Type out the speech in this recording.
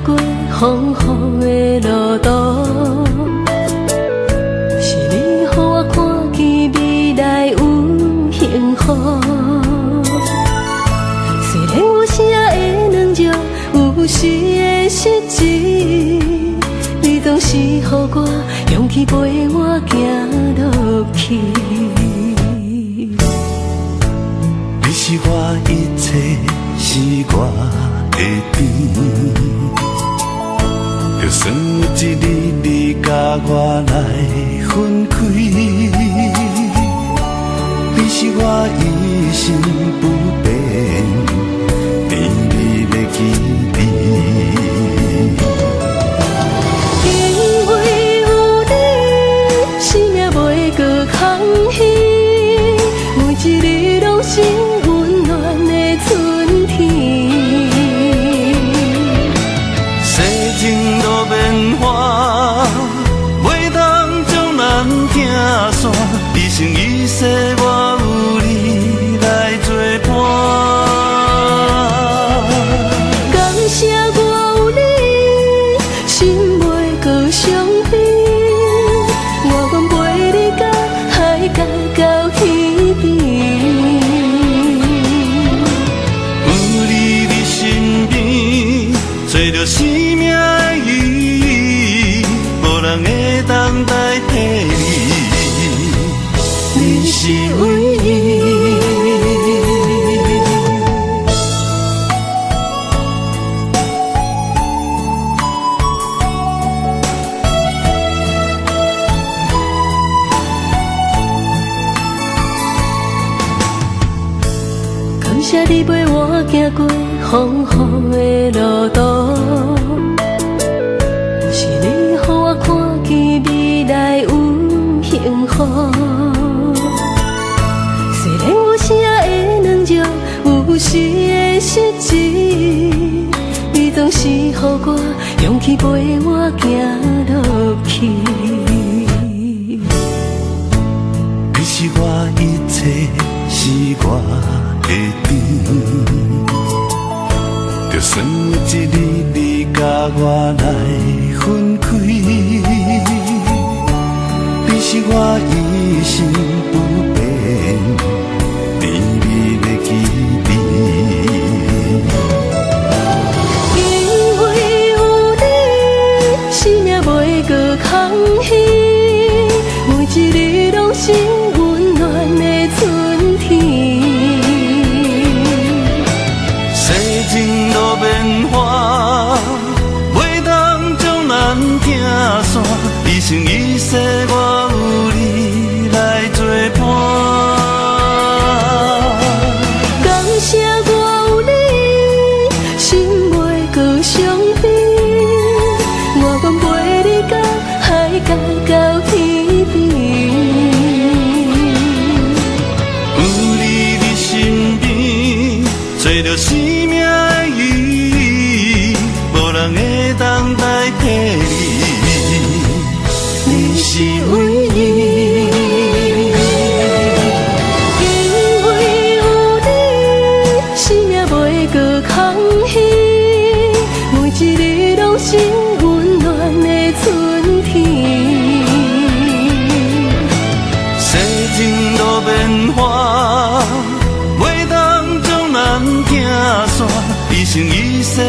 过风雨的路途，是你予我看见未来有幸福。虽然有时会软弱，有时会失志，你总是予我勇气，陪我行落去。你是我一切，是我的甜。就算有一日你甲我来分开，你是我一生不变甜蜜的记忆。因为有你，生命袂搁空虚，每一日拢是温暖的春天。世情路变化，袂当将咱听散。一生一世，我有你来作伴。感谢我有你，心袂搁伤悲。我愿陪你到海角到天边。有你伫身边，找着生命的意义，无人会当代替你。你是唯一。感谢你陪我行过风雨的路途，是你予我看见未来有幸福。虽然有时会软弱，有时会失志，你总是予我勇气，陪我行落去。你是我一切，是我的甜。就算有一日你甲我来分开，你是我一生不变甜蜜的记忆。因为有你，生命袂搁空虚，每一日拢是温暖的春天。世情路变化，袂当将咱听散。一生一世，我有你来作伴。感谢我有你，心袂搁伤悲。我愿陪你到海角到天边。有你伫身边，找着生命的意义，无人会当代替你。你是唯一。因为有你，生命袂搁空虚，每一日拢是温暖的春天。世情路变化，袂当将咱听散。一生一世，